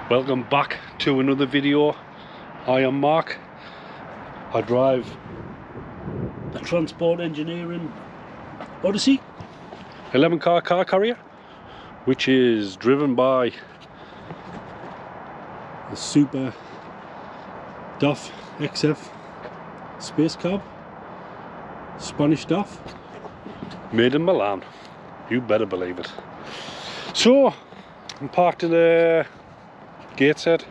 Welcome back to another video. I am Mark. I drive a transport engineering Odyssey 11 car carrier, which is driven by the Super DAF XF space cab, Spanish DAF, made in Milan. You better believe it. So I'm parked in a Gateshead.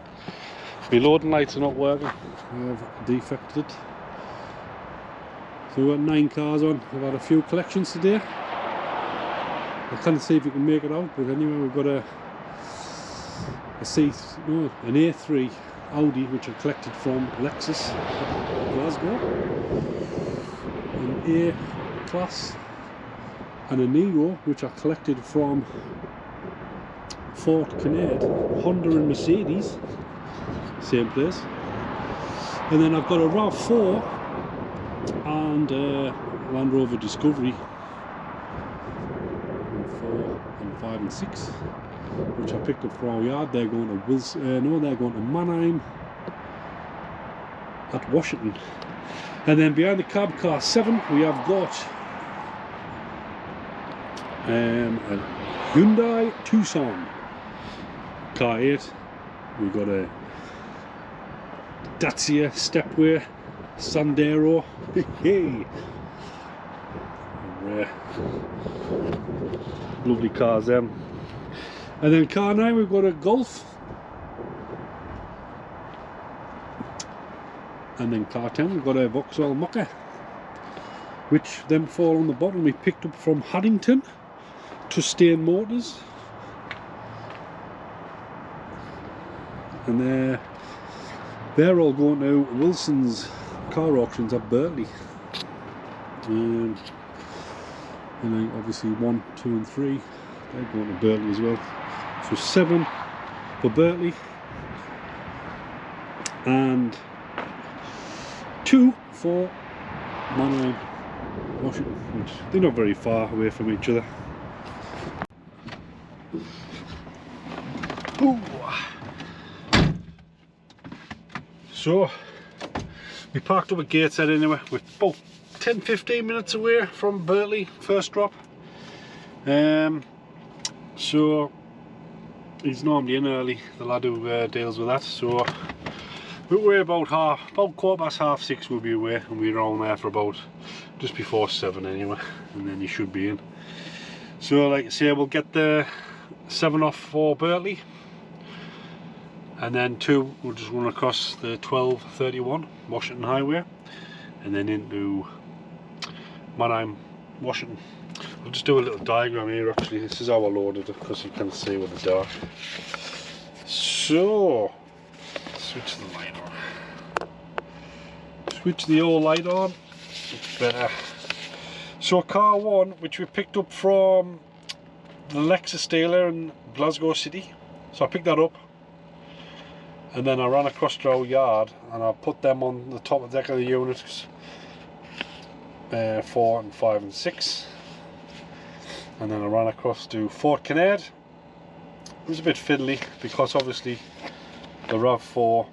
My loading lights are not working. I've defected. So we've got 9 cars on. We've had a few collections today. I can't see if you can make it out, but anyway, we've got an A3 Audi which I collected from Lexus Glasgow, an A class, and a Nero which I collected from Fort Canade, Honda and Mercedes, same place. And then I've got a RAV4 and a Land Rover Discovery 4 and 5 and 6, which I picked up from our yard. They're going to they're going to Manheim at Washington. And then behind the cab car 7 we have got a Hyundai Tucson. Car 8, we've got a Dacia Stepway Sandero. Hey, lovely cars them. And then car 9 we've got a Golf. And then car 10 we've got a Vauxhall Mocha, which them fall on the bottom we picked up from Haddington to Stain Motors. And they're all going to Wilson's car auctions at Birtley. And then obviously 1, 2 and 3, they're going to Birtley as well. So 7 for Birtley and 2 for Manheim, Washington, which they're not very far away from each other. Ooh. So we parked up at Gateshead anyway. We're about 10-15 minutes away from Birtley, first drop. So he's normally in early, the lad who deals with that. So we're about 6:15 we'll be away, and we're around there for about just before 7 anyway, and then he should be in. So like I say, we'll get the 7 off for Birtley, and then 2 we'll just run across the 1231 Washington Highway and then into Manheim, Washington. We'll just do a little diagram here actually. This is how I loaded it because you can see with the dark. So switch the light on. Switch the old light on. It's better. So car 1, which we picked up from the Lexus dealer in Glasgow City. So I picked that up, and then I ran across to our yard and I put them on the top of the deck of the units, 4 and 5 and 6, and then I ran across to Fort Canade. It was a bit fiddly because obviously the RAV4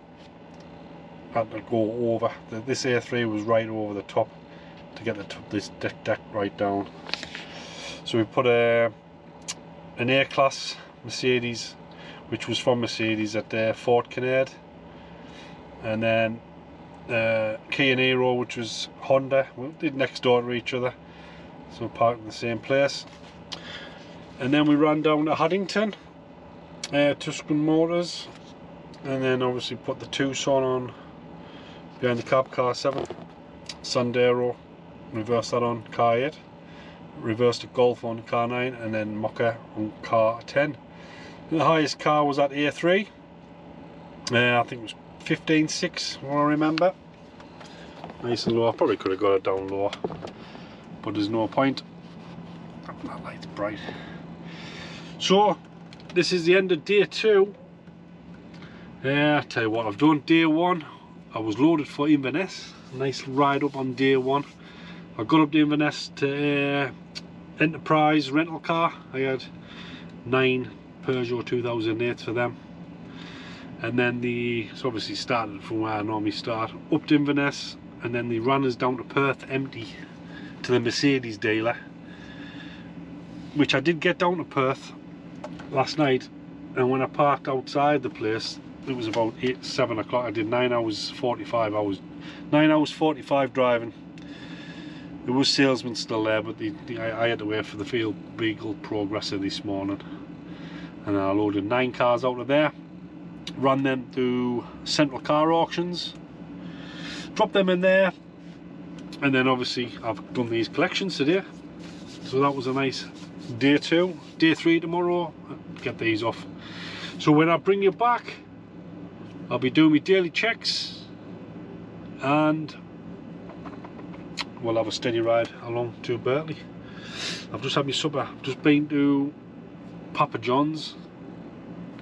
had to go over, this A3 was right over the top to get this deck right down. So we put an A-class Mercedes, which was from Mercedes, at Fort Canade, and then Kia Niro, which was Honda. We did next door to each other, so we parked in the same place. And then we ran down to Haddington, Tuscan Motors, and then obviously put the Tucson on behind the cab car 7, Sandero, reversed that on car 8, reversed the Golf on car 9, and then Mocha on car 10. The highest car was at A3, I think it was 15.6 what I remember. Nice and low. I probably could have got it down lower, but there's no point. That light's bright. So this is the end of day 2. I tell you what I've done. Day 1 I was loaded for Inverness. Nice ride up on day 1. I got up to Inverness to Enterprise rental car. I had 9 Peugeot 2008 for them. and then so obviously started from where I normally start, up to Inverness, and then they ran us down to Perth empty to the Mercedes dealer, which I did get down to Perth last night, and when I parked outside the place, it was about 7 o'clock. I did 9 hours 45 driving. There was salesmen still there, but I had to wait for the field vehicle progressor this morning, and I loaded 9 cars out of there, ran them to Central Car Auctions, dropped them in there, and then obviously I've done these collections today. So that was a nice day 2. Day 3 tomorrow, get these off. So when I bring you back, I'll be doing my daily checks, and we'll have a steady ride along to Birtley. I've just had my supper. I've just been to Papa John's.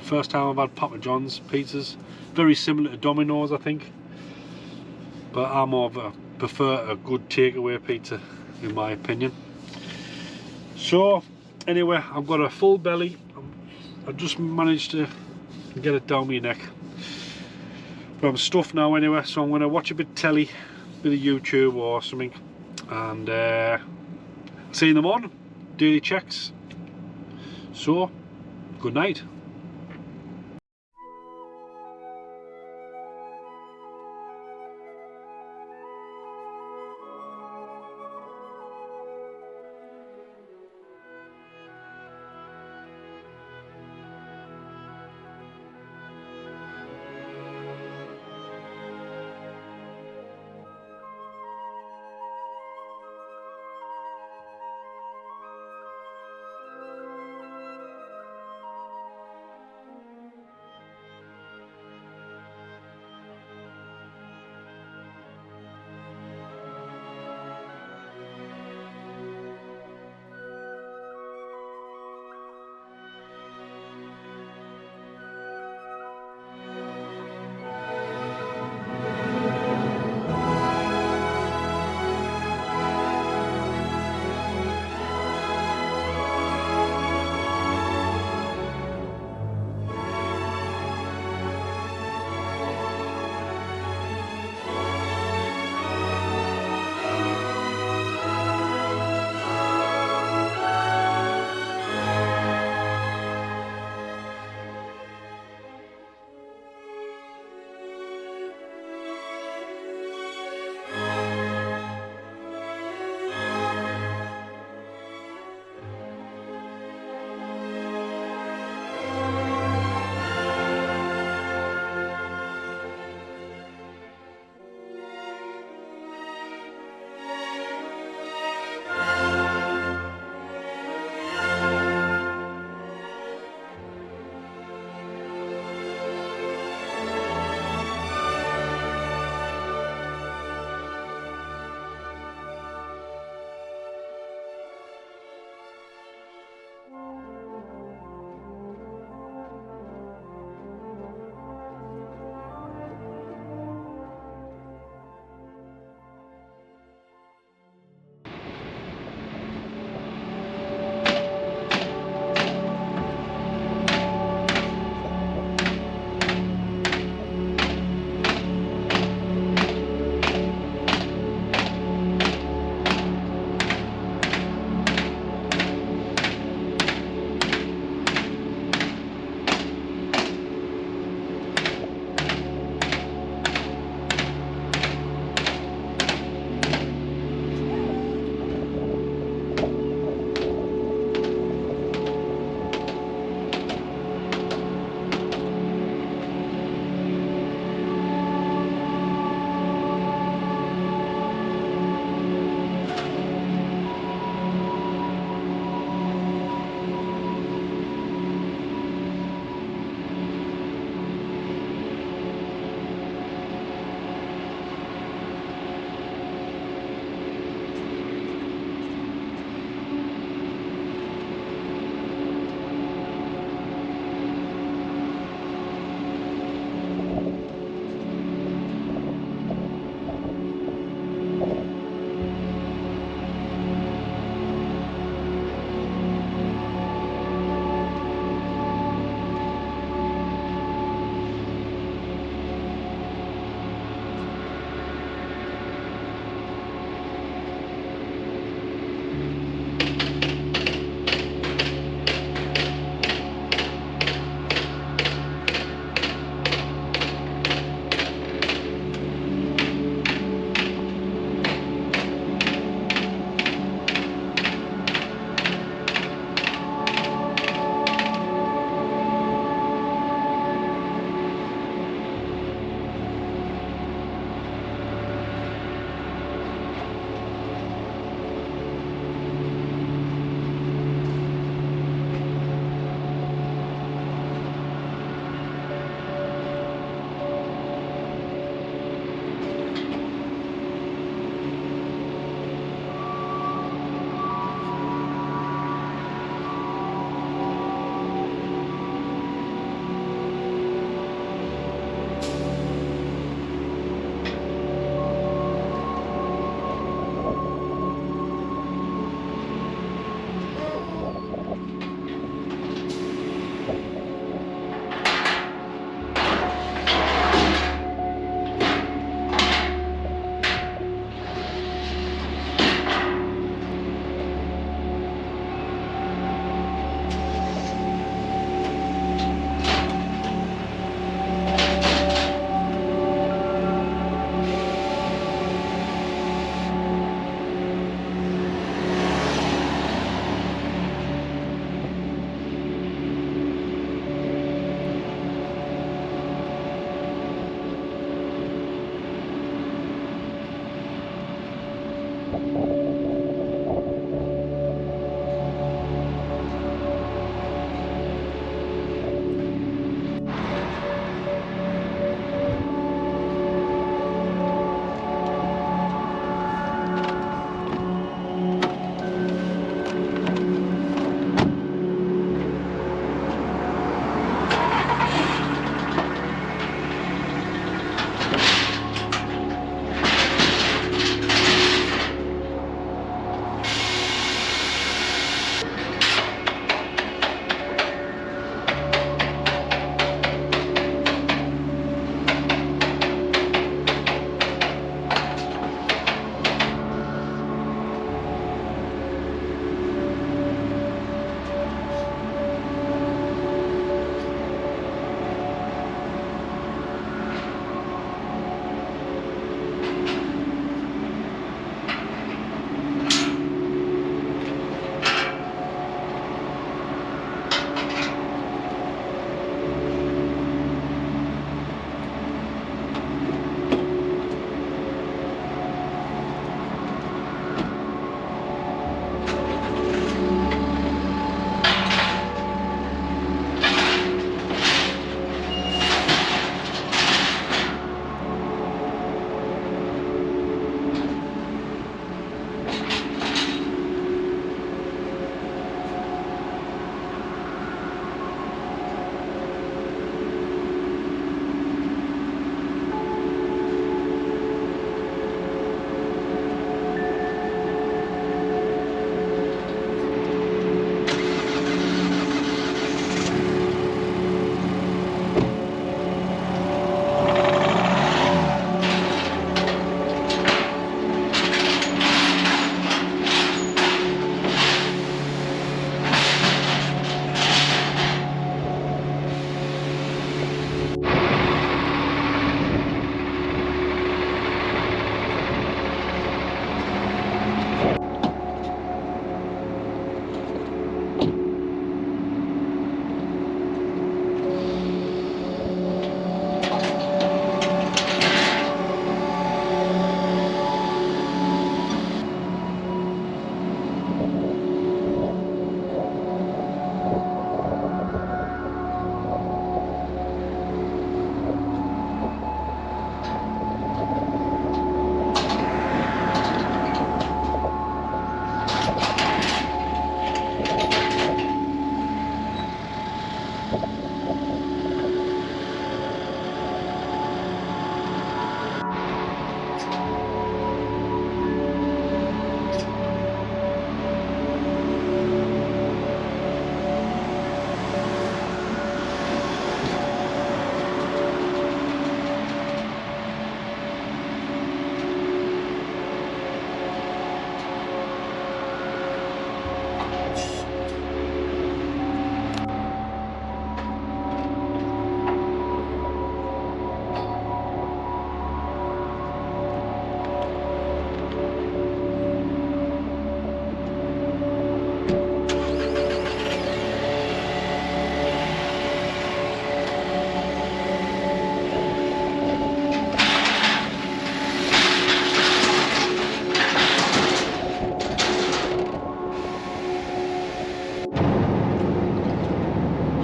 First time I've had Papa John's pizzas. Very similar to Domino's, I think, but I prefer a good takeaway pizza, in my opinion. So anyway, I've got a full belly. I've just managed to get it down my neck, but I'm stuffed now anyway, so I'm going to watch a bit of telly, a bit of YouTube or something, and see you in the morning, daily checks. So good night.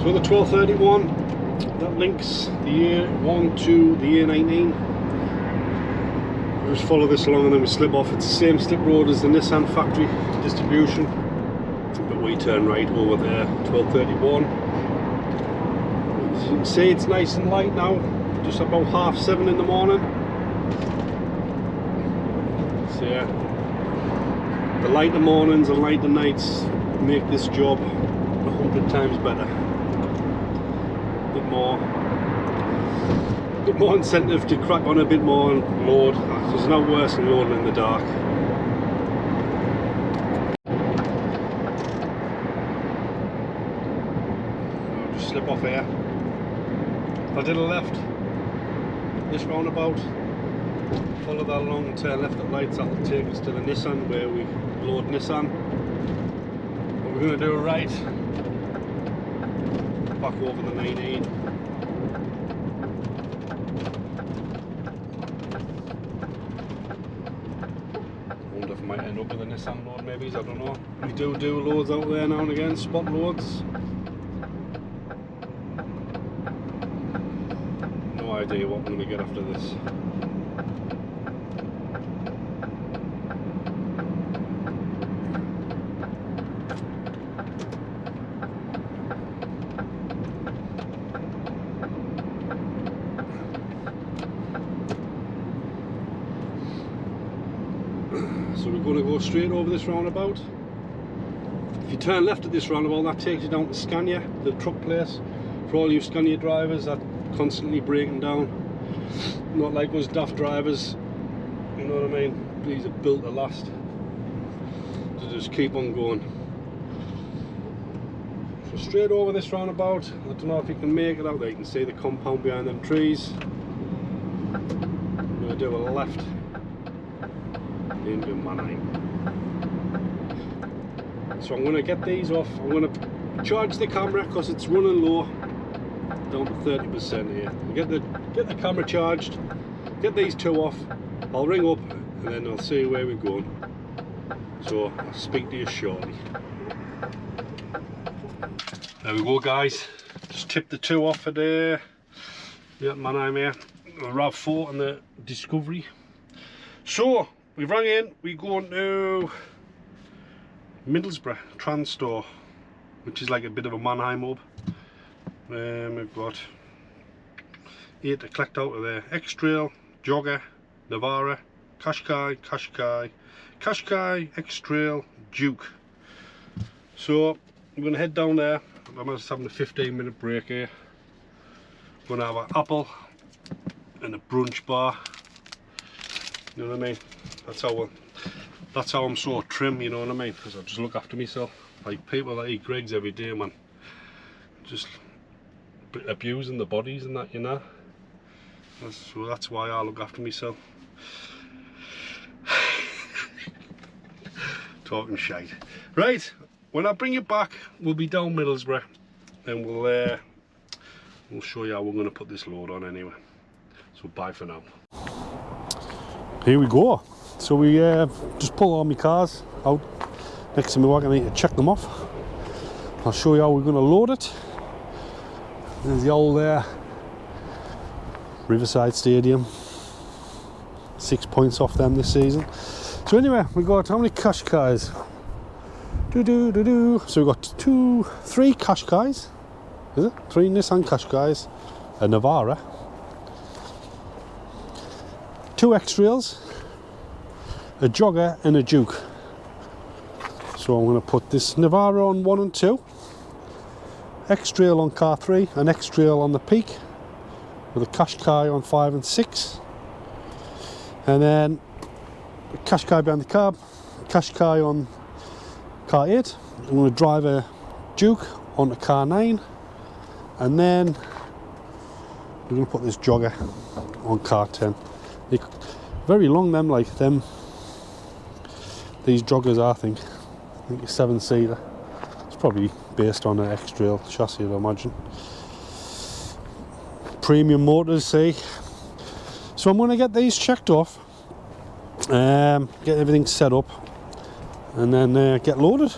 So the 1231, that links the A1 to the A19. Just follow this along and then we slip off. It's the same slip road as the Nissan factory distribution, but we turn right over there, 1231. As you can see, it's nice and light now, just about 7:30 in the morning. So yeah, the lighter mornings and lighter nights make this job 100 times better. A bit more incentive to crack on a bit more and load. There's no worse than loading in the dark. I'll just slip off here. If I did a left, this roundabout, follow that along and turn left at lights, that'll take us to the Nissan where we load Nissan. But we're going to do a right back over the 19. Wonder if I might end up with a Nissan load, maybe, I don't know. We do loads out there now and again, spot loads. No idea what I'm going to get after this. So we're going to go straight over this roundabout. If you turn left at this roundabout, that takes you down to Scania, the truck place. For all you Scania drivers that are constantly breaking down, not like us daft drivers, you know what I mean? These are built to last, to just keep on going. So straight over this roundabout. I don't know if you can make it out there. You can see the compound behind them trees. I'm going to do a left into Manheim. So I'm going to get these off. I'm going to charge the camera because it's running low, down to 30% here. We'll get the camera charged, get these two off. I'll ring up and then I'll see where we're going. So I'll speak to you shortly. There we go, guys. Just tipped the two off at Manheim here, the RAV4 and the Discovery. So we rang in, we're going to Middlesbrough trans store, which is like a bit of a Manheim hub. We've got 8 to collect out of there: X-Trail, Jogger, Navara, Qashqai, X-Trail, Duke. So I'm going to head down there. I'm just having a 15-minute break here. Going to have an apple and a brunch bar. You know what I mean? That's how I'm so trim, you know what I mean? Because I just look after myself. Like people that eat Greggs every day, man, just abusing the bodies and that, you know. So that's why I look after myself. Talking shite. Right, when I bring you back, we'll be down Middlesbrough, and we'll show you how we're going to put this load on anyway. So bye for now. Here we go. So we just pull all my cars out next to my wagon. I need to check them off. I'll show you how we're going to load it. There's the old Riverside Stadium. 6 points off them this season. So anyway, we got how many Qashqais? So we got 3 Qashqais. Is it? 3 Nissan Qashqais, a Navara, 2 X-Trails, a Jogger and a Duke. So I'm going to put this Navara on 1 and 2, X-Trail on car 3, an X-Trail on the Peak, with a Qashqai on 5 and 6, and then a Qashqai behind the cab, Qashqai on car 8. I'm going to drive a Duke onto car 9, and then we're going to put this Jogger on car 10. They're very long, them, like them. These Joggers, I think a 7-seater. It's probably based on an X-Trail chassis, I'd imagine. Premium motors, see. So I'm going to get these checked off, get everything set up, and then get loaded.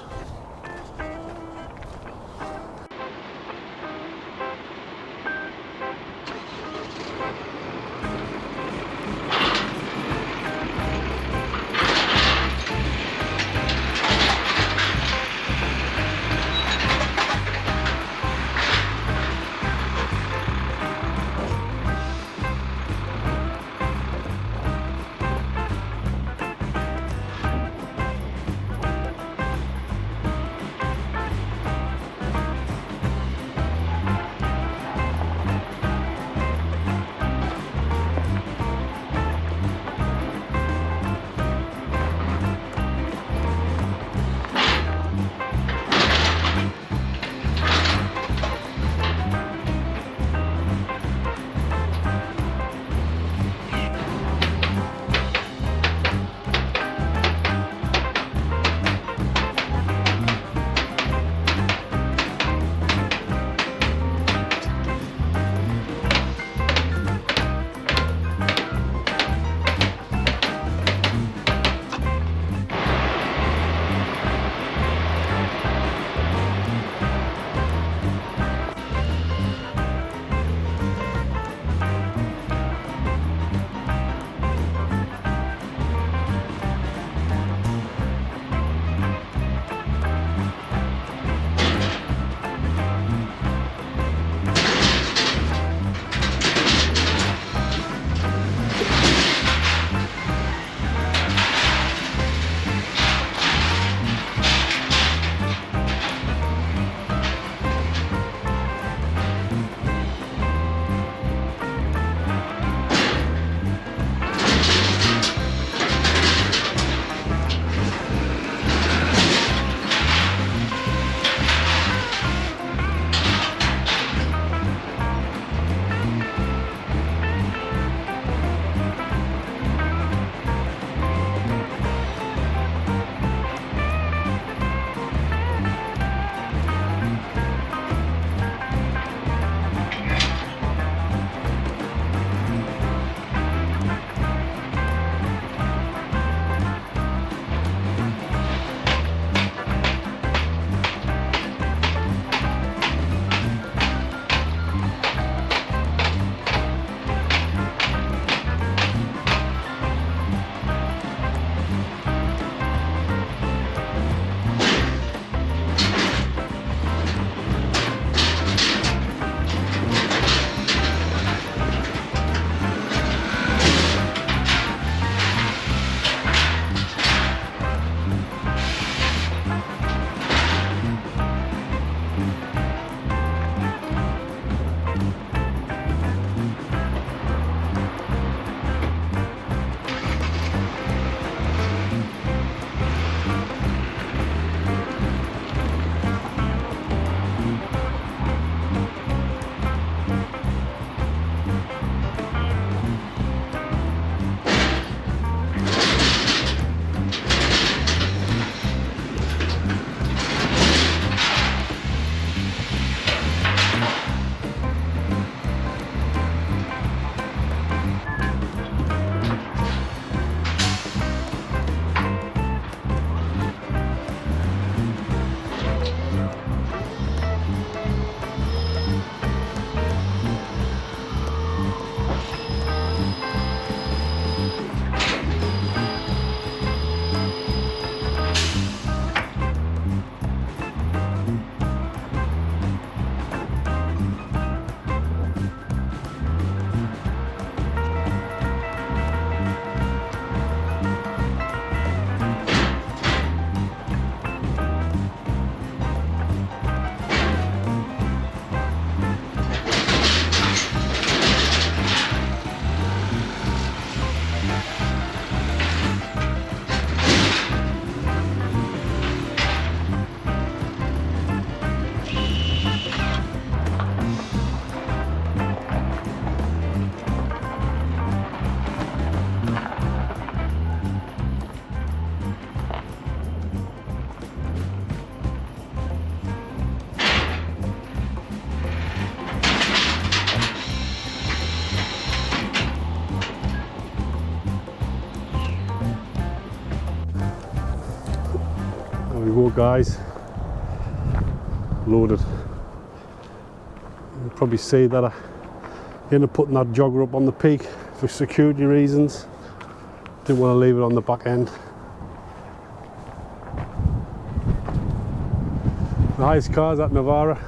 guys loaded. You'll probably see that I ended up putting that jogger up on the peak for security reasons. Didn't want to leave it on the back end. The highest car's at Navara,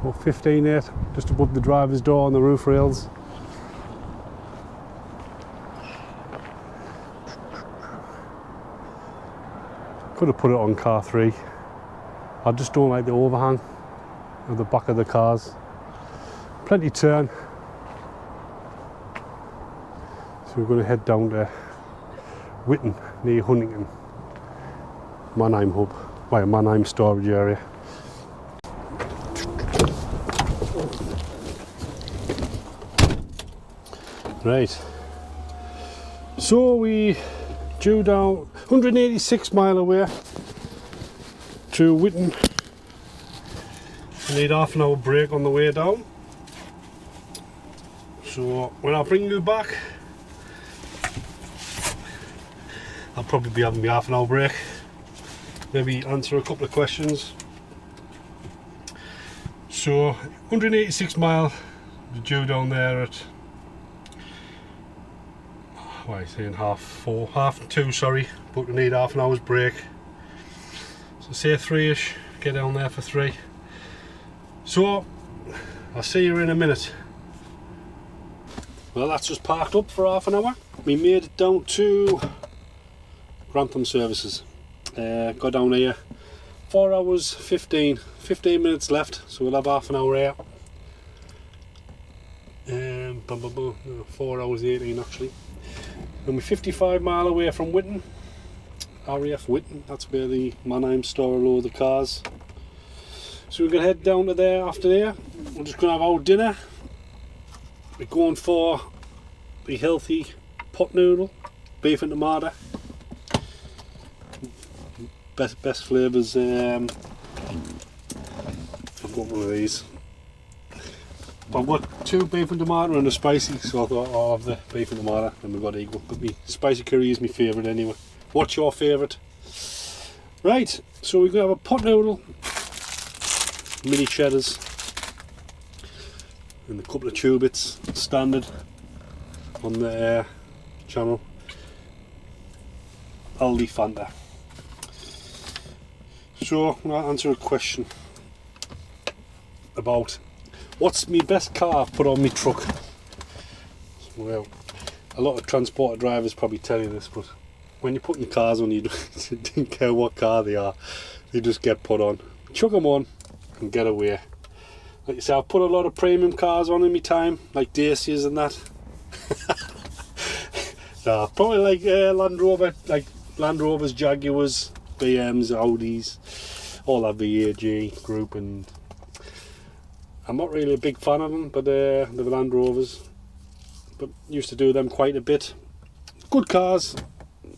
about 15.8, just above the driver's door on the roof rails. Could have put it on car 3. I just don't like the overhang of the back of the cars. Plenty turn. So we're going to head down to Wyton near Huntington, Manheim hub, by a Manheim storage area. Right, so we due down 186 mile away to Wyton. We need half an hour break on the way down. So when I bring you back, I'll probably be having my half an hour break. Maybe answer a couple of questions. So 186 mile, due down there at, what am I saying, half 2, sorry, but we need half an hour's break. So say 3ish, get down there for 3. So I'll see you in a minute. Well, that's just parked up for half an hour. We made it down to Grantham Services. Got down here, 4 hours 15 minutes left, so we'll have half an hour here. 4 hours 18 actually. And we're 55 mile away from Wyton, RAF Wyton. That's where the Manheim store will load the cars. So we're going to head down to there after there. We're just going to have our dinner. We're going for the healthy pot noodle, beef and tomato. Best flavours. I've got one of these. I've got 2 beef and tomato and a spicy, so I thought I'll have the beef and tomato, and we've got equal. But the spicy curry is my favourite anyway. What's your favourite? Right, so we're going to have a pot noodle, mini cheddars, and a couple of tubits, standard on the channel. Aldi Fanta. So I'm going to answer a question about what's my best car I've put on my truck. Well, a lot of transporter drivers probably tell you this, but when you're putting your cars on, you don't care what car they are, they just get put on. Chuck them on and get away. Like you say, I've put a lot of premium cars on in my time, like Dacias and that. Nah, probably like Land Rover, like Land Rovers, Jaguars, BMs, Audis, all that VAG group, and I'm not really a big fan of them, but the Land Rovers, but used to do them quite a bit. Good cars.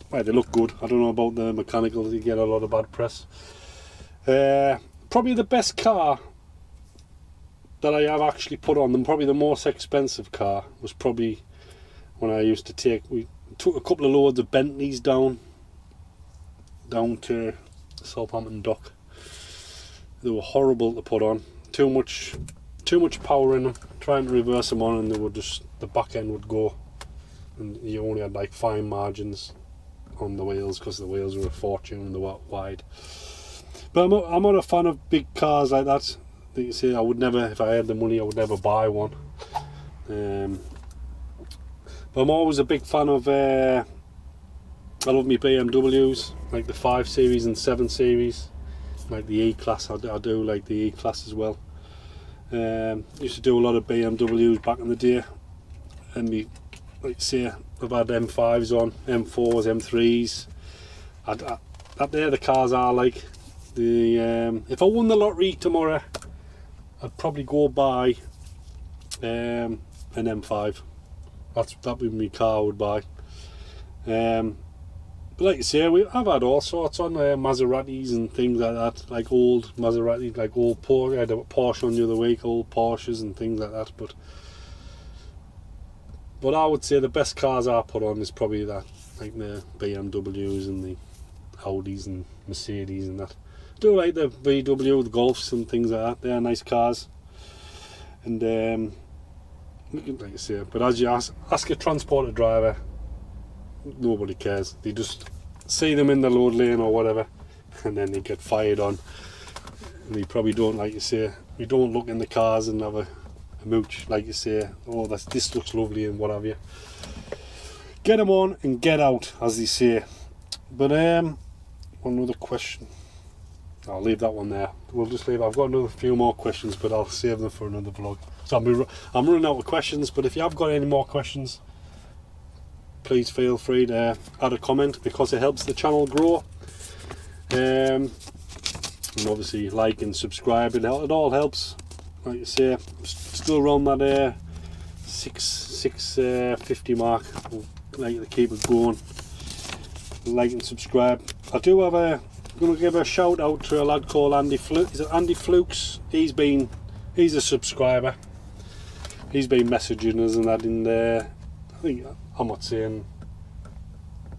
Well, they look good. I don't know about the mechanical, they get a lot of bad press. Probably the best car that I have actually put on them, probably the most expensive car, was probably when I used to we took a couple of loads of Bentleys down to Southampton Dock. They were horrible to put on. Too much power in them. Trying to reverse them on, and they would just, the back end would go, and you only had like fine margins on the wheels because the wheels were a fortune and they were wide. But I'm not a fan of big cars like that. You see, I would never, if I had the money, I would never buy one. But I'm always a big fan of. I love my BMWs, like the 5 Series and 7 Series, like the E-Class. I do like the E-Class as well. Used to do a lot of BMWs back in the day, and like say, I've had M5s on, M4s, M3s. They're the cars I like. If I won the lottery tomorrow, I'd probably go buy an M5. That would be my car I would buy. But like you say, I've had all sorts on Maseratis and things like that, like old Maserati, like old Porsche. I had a Porsche on the other week, old Porsches and things like that. But I would say the best cars I put on is probably that, like the BMWs and the Audis and Mercedes and that. do like the VW, the Golfs and things like that. They're nice cars. And like I say, but as you ask a transporter driver, nobody cares. They just see them in the load lane or whatever, and then they get fired on. And they probably don't, like you say, we don't look in the cars and have a mooch, like you say, oh, this looks lovely and what have you. Get them on and get out, as they say. But one other question. I'll leave that one there. We'll just leave. I've got another few more questions, but I'll save them for another vlog. So I'm running out of questions, but if you have got any more questions, please feel free to add a comment, because it helps the channel grow. And obviously like and subscribe, it all helps. Like I say, still around that 650 mark. Like to keep it going. Like and subscribe. I do have I'm going to give a shout out to a lad called Andy Flukes. Is it Andy Flukes? He's a subscriber. He's been messaging us and that in there. I think, I'm not saying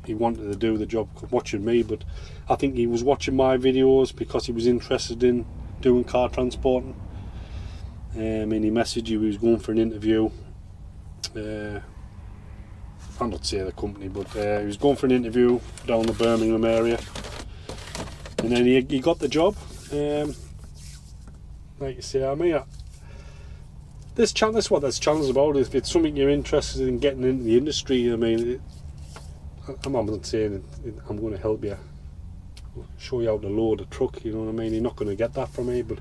he wanted to do the job watching me, but I think he was watching my videos because he was interested in doing car transporting. And he messaged you, he was going for an interview. I'm not saying the company, but he was going for an interview down the Birmingham area. And then he got the job. Like you say, I mean, this is what this channel's about. If it's something you're interested in getting into the industry, I mean, I'm not saying I'm going to help you, show you how to load a truck, you know what I mean? You're not going to get that from me, but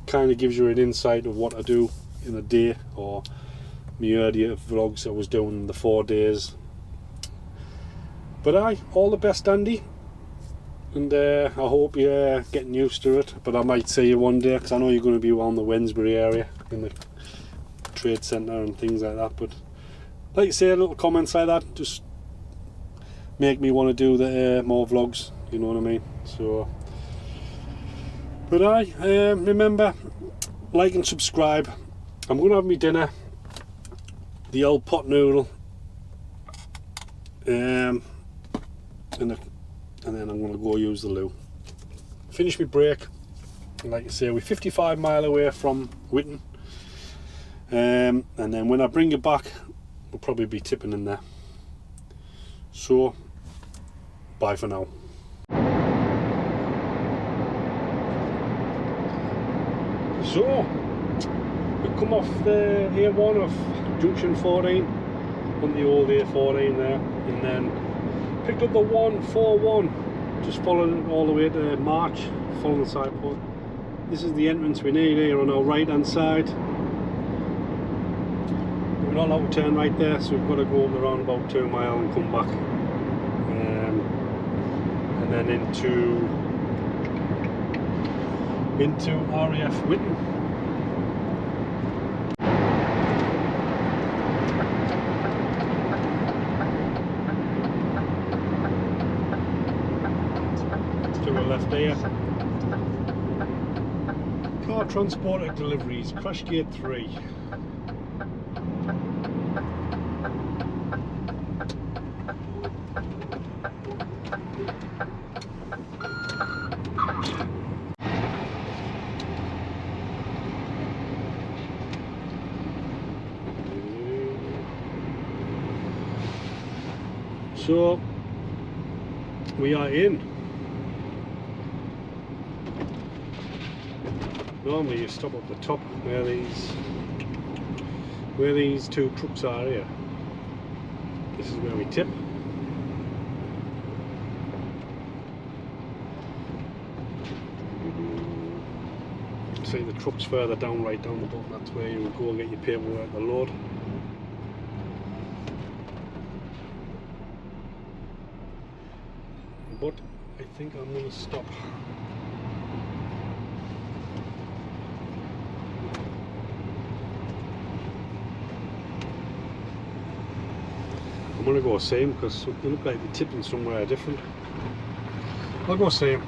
kind of gives you an insight of what I do in a day, or my earlier vlogs I was doing in the 4 days. But all the best, Andy. And I hope you're getting used to it, but I might see you one day, because I know you're going to be around the Wednesbury area in the trade centre and things like that. But like you say, little comments like that just make me want to do the more vlogs, you know what I mean? So, but remember, like and subscribe. I'm going to have my dinner, the old pot noodle, and then I'm going to go use the loo. Finish my break. And like I say, we're 55 mile away from Wyton. And then when I bring it back, we'll probably be tipping in there. So, bye for now. So, we come off the A1 of Junction 14 on the old A14 there, and then picked up the 141, just following it all the way to March, following the side port. This is the entrance we need here on our right hand side. We're not allowed to turn right there, so we've got to go up around about 2 miles and come back. And then into RAF Wyton. Left there. Car transporter deliveries, crash gate 3. So we are in. Normally you stop at the top where these two trucks are here. This is where we tip. See the trucks further down, right down the bottom. That's where you would go and get your paperwork to load. But I think I'm going to stop. I'm going to go same, because they look like they're tipping somewhere different. I'll go same.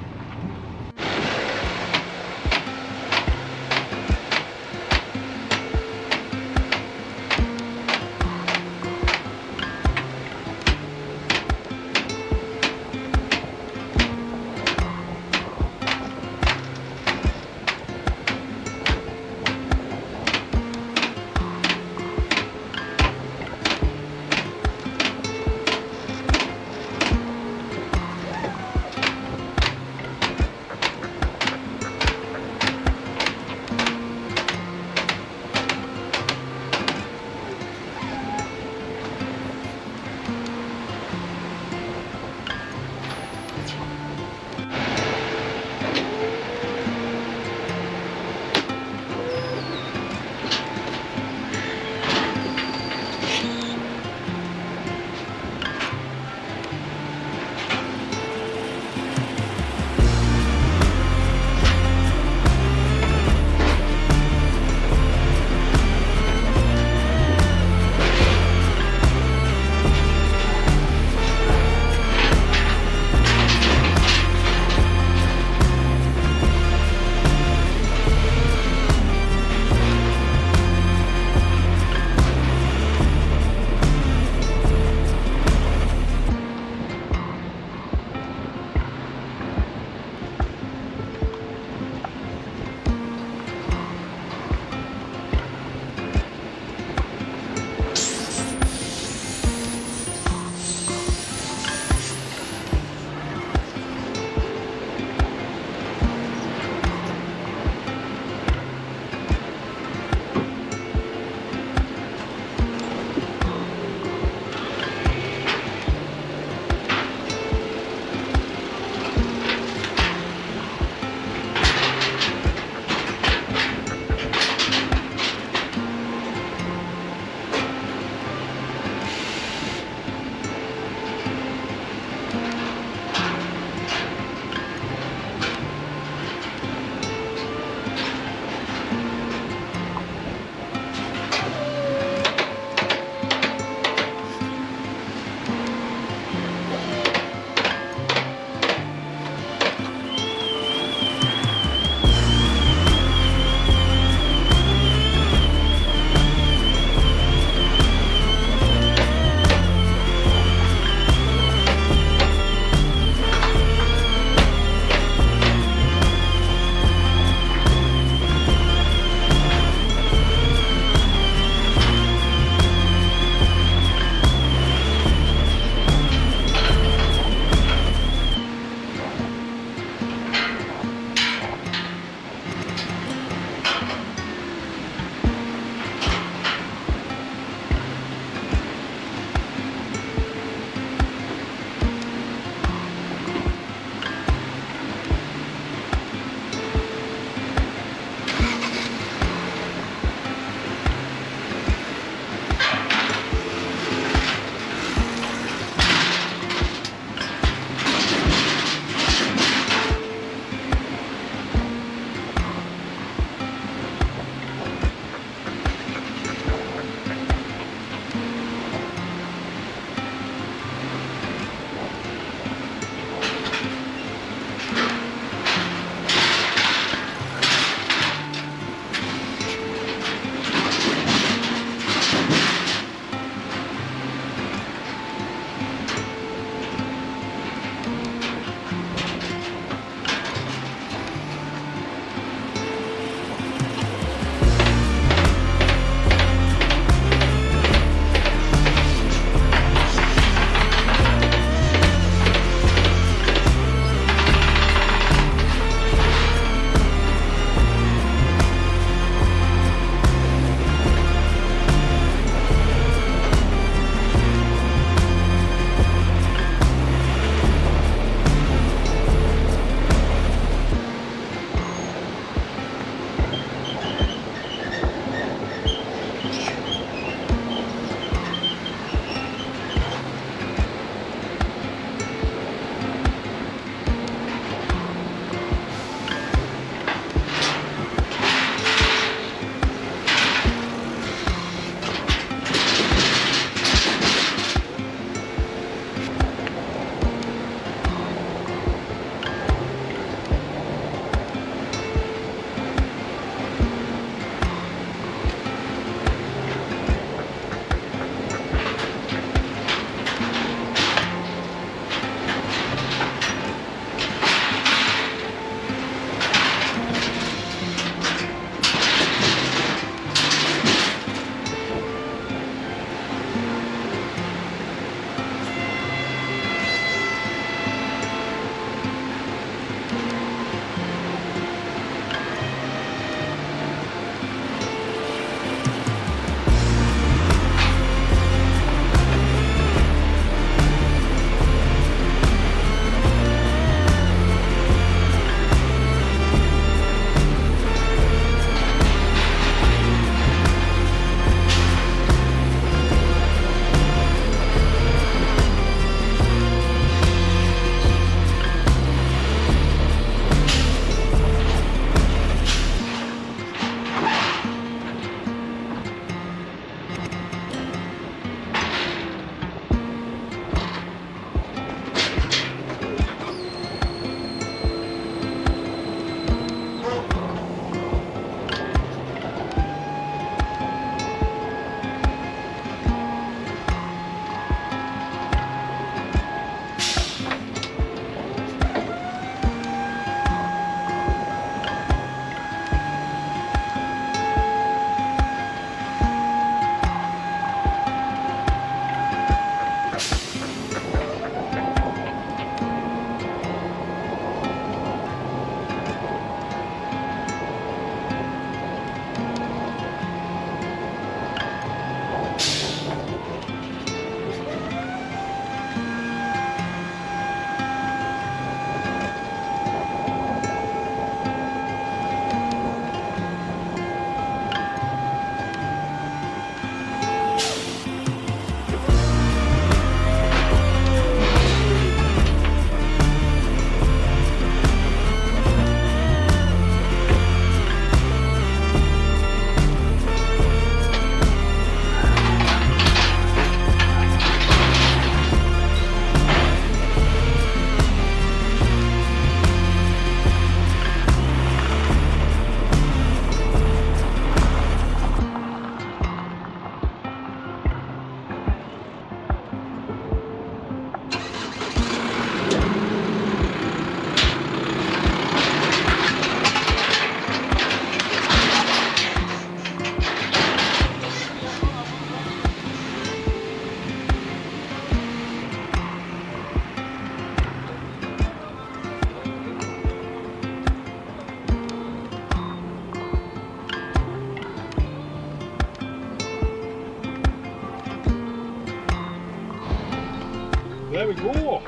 there we go,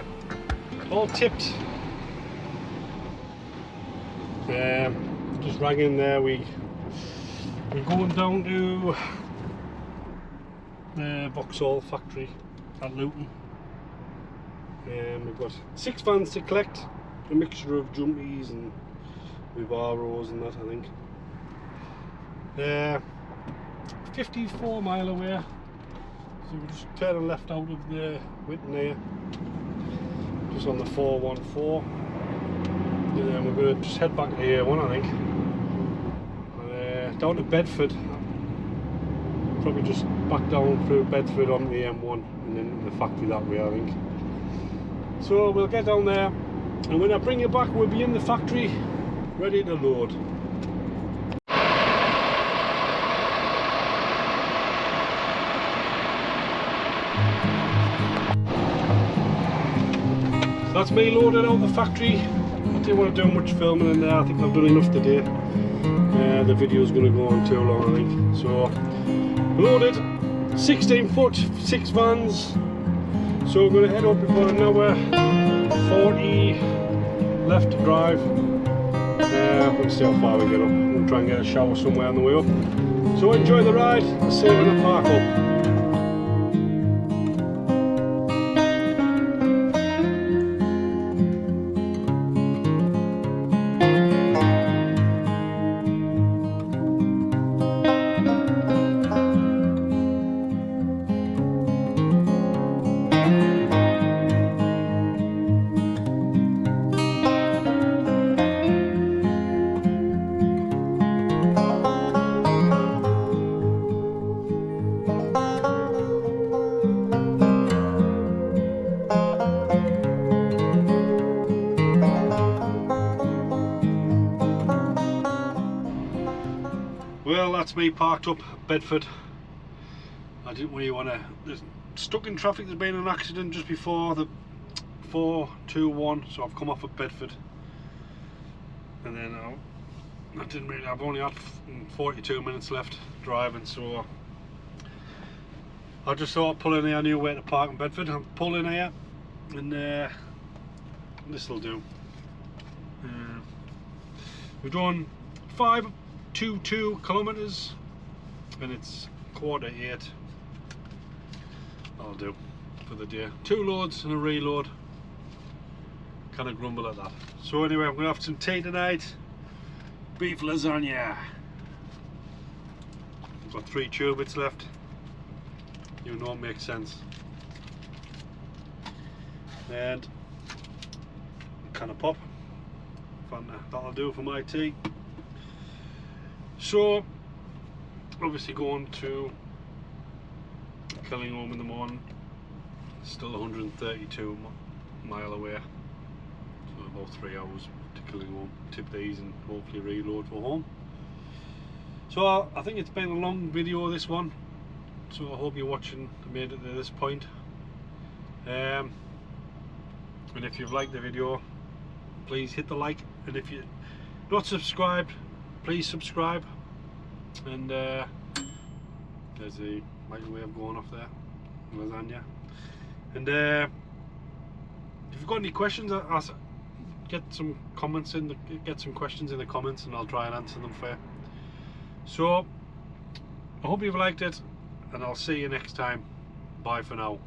all tipped. Just rang in there. We're going down to the Vauxhall factory at Luton. We've got 6 vans to collect, a mixture of jumpies and Vivaros and that, I think. 54 mile away, so we're just turning left out of the Wyton there, just on the 414, and then we're going to just head back to A1, I think, and, down to Bedford, probably just back down through Bedford on the M1 and then the factory that way, I think. So we'll get down there, and when I bring you back we'll be in the factory ready to load. That's me loaded out the factory. I didn't want to do much filming in there. I think I've done enough today. The video's going to go on too long, I think. So, loaded, 16 foot, 6 vans. So we're going to head up. We've got an hour 40 left to drive. We'll see how far we get up. We'll try and get a shower somewhere on the way up. So enjoy the ride. I'll see you when I park up. Well, that's me parked up at Bedford. I didn't really want to. Stuck in traffic. There's been an accident just before the 421, so I've come off at Bedford, and then I didn't really. I've only had 42 minutes left driving, so I just thought I'd pull in here. I knew where to park in Bedford. I'll pull in here, and this will do. We've done 522 kilometers, and it's 7:45. That'll do for the day. 2 loads and a reload. Kind of grumble at that. So anyway, I'm going to have some tea tonight. Beef lasagna. I've got 3 chew bits left. You know it makes sense. And kind of pop. That'll do for my tea. So obviously going to Killingholme in the morning. Still 132 mile away, so about 3 hours to Killingholme. Tip these and hopefully reload for home. So I think it's been a long video, this one, so I hope you're watching and made it to this point. And if you've liked the video, please hit the like, and if you're not subscribed, please subscribe. And there's a microwave going off there, lasagna. And if you've got any questions, get some comments in get some questions in the comments, and I'll try and answer them for you. So I hope you've liked it, and I'll see you next time. Bye for now.